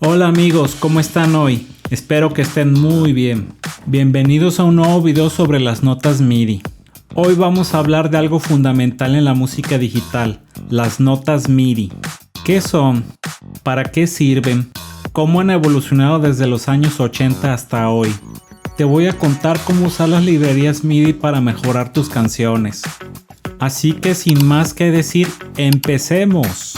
Hola amigos, ¿cómo están hoy? Espero que estén muy bien. Bienvenidos a un nuevo video sobre las notas MIDI. Hoy vamos a hablar de algo fundamental en la música digital, las notas MIDI. ¿Qué son? ¿Para qué sirven? ¿Cómo han evolucionado desde los años 80 hasta hoy? Te voy a contar cómo usar las librerías MIDI para mejorar tus canciones. Así que sin más que decir, ¡empecemos!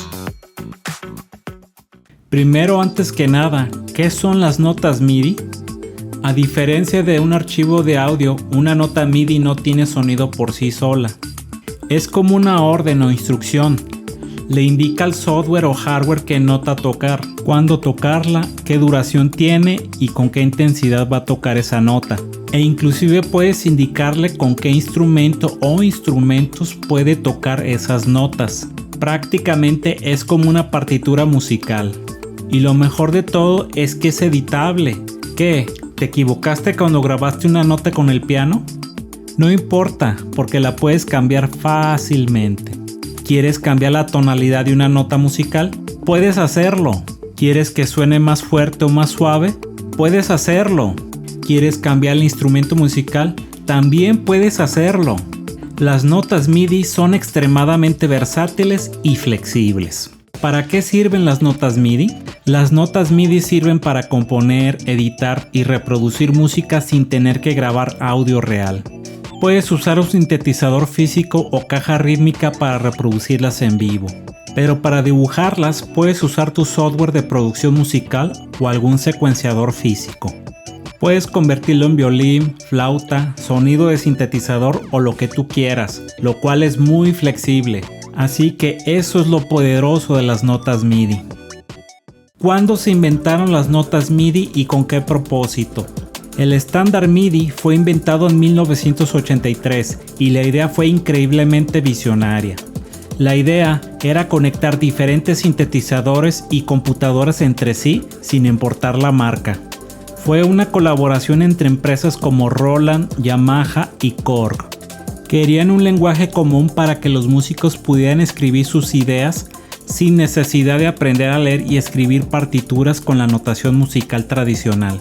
Primero, antes que nada, ¿qué son las notas MIDI? A diferencia de un archivo de audio, una nota MIDI no tiene sonido por sí sola. Es como una orden o instrucción. Le indica al software o hardware qué nota tocar, cuándo tocarla, qué duración tiene y con qué intensidad va a tocar esa nota. E inclusive puedes indicarle con qué instrumento o instrumentos puede tocar esas notas. Prácticamente es como una partitura musical. Y lo mejor de todo es que es editable. ¿Qué? ¿Te equivocaste cuando grabaste una nota con el piano? No importa, porque la puedes cambiar fácilmente. ¿Quieres cambiar la tonalidad de una nota musical? Puedes hacerlo. ¿Quieres que suene más fuerte o más suave? Puedes hacerlo. ¿Quieres cambiar el instrumento musical? También puedes hacerlo. Las notas MIDI son extremadamente versátiles y flexibles. ¿Para qué sirven las notas MIDI? Las notas MIDI sirven para componer, editar y reproducir música sin tener que grabar audio real. Puedes usar un sintetizador físico o caja rítmica para reproducirlas en vivo. Pero para dibujarlas puedes usar tu software de producción musical o algún secuenciador físico. Puedes convertirlo en violín, flauta, sonido de sintetizador o lo que tú quieras, lo cual es muy flexible. Así que eso es lo poderoso de las notas MIDI. ¿Cuándo se inventaron las notas MIDI y con qué propósito? El estándar MIDI fue inventado en 1983 y la idea fue increíblemente visionaria. La idea era conectar diferentes sintetizadores y computadoras entre sí sin importar la marca. Fue una colaboración entre empresas como Roland, Yamaha y Korg. Querían un lenguaje común para que los músicos pudieran escribir sus ideas sin necesidad de aprender a leer y escribir partituras con la notación musical tradicional,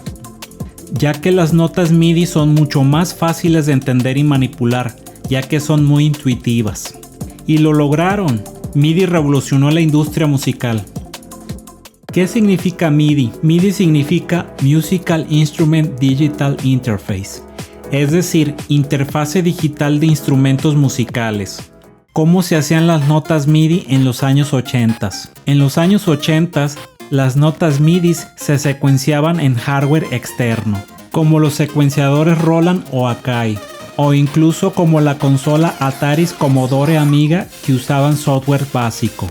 ya que las notas MIDI son mucho más fáciles de entender y manipular, ya que son muy intuitivas. Y lo lograron. MIDI revolucionó la industria musical. ¿Qué significa MIDI? MIDI significa Musical Instrument Digital Interface, es decir, interfase digital de instrumentos musicales. ¿Cómo se hacían las notas MIDI en los años 80? En los años 80, las notas MIDI se secuenciaban en hardware externo, como los secuenciadores Roland o Akai, o incluso como la consola Atari Commodore Amiga que usaban software básico.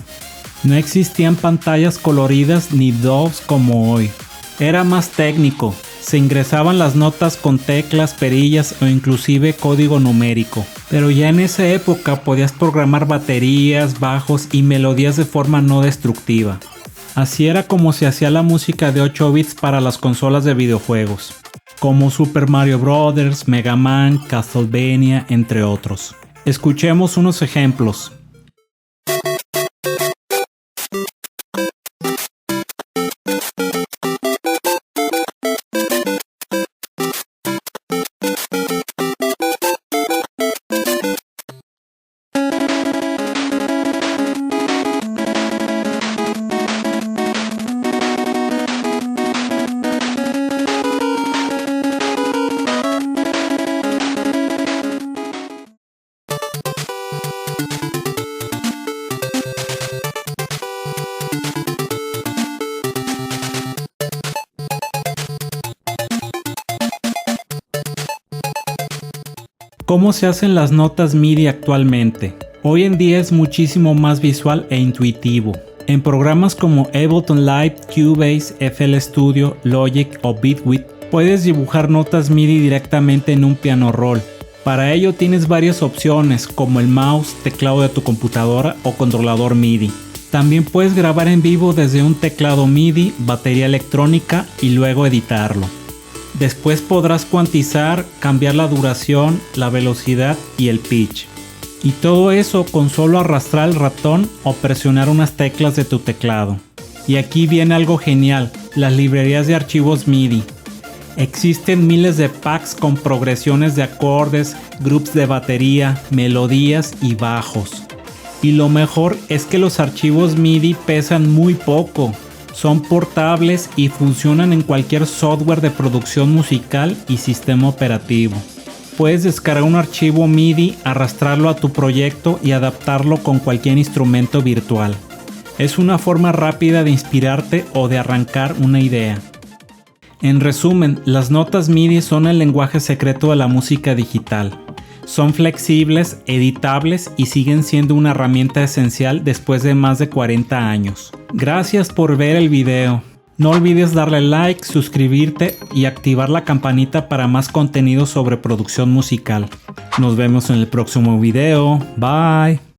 No existían pantallas coloridas ni DAWs como hoy. Era más técnico. Se ingresaban las notas con teclas, perillas o inclusive código numérico. Pero ya en esa época podías programar baterías, bajos y melodías de forma no destructiva. Así era como se hacía la música de 8 bits para las consolas de videojuegos, como Super Mario Bros., Mega Man, Castlevania, entre otros. Escuchemos unos ejemplos. ¿Cómo se hacen las notas MIDI actualmente? Hoy en día es muchísimo más visual e intuitivo. En programas como Ableton Live, Cubase, FL Studio, Logic o Bitwig, puedes dibujar notas MIDI directamente en un piano roll. Para ello tienes varias opciones como el mouse, teclado de tu computadora o controlador MIDI. También puedes grabar en vivo desde un teclado MIDI, batería electrónica y luego editarlo. Después podrás cuantizar, cambiar la duración, la velocidad y el pitch. Y todo eso con solo arrastrar el ratón o presionar unas teclas de tu teclado. Y aquí viene algo genial, las librerías de archivos MIDI. Existen miles de packs con progresiones de acordes, groups de batería, melodías y bajos. Y lo mejor es que los archivos MIDI pesan muy poco, son portables y funcionan en cualquier software de producción musical y sistema operativo. Puedes descargar un archivo MIDI, arrastrarlo a tu proyecto y adaptarlo con cualquier instrumento virtual. Es una forma rápida de inspirarte o de arrancar una idea. En resumen, las notas MIDI son el lenguaje secreto de la música digital. Son flexibles, editables y siguen siendo una herramienta esencial después de más de 40 años. Gracias por ver el video. No olvides darle like, suscribirte y activar la campanita para más contenido sobre producción musical. Nos vemos en el próximo video. Bye.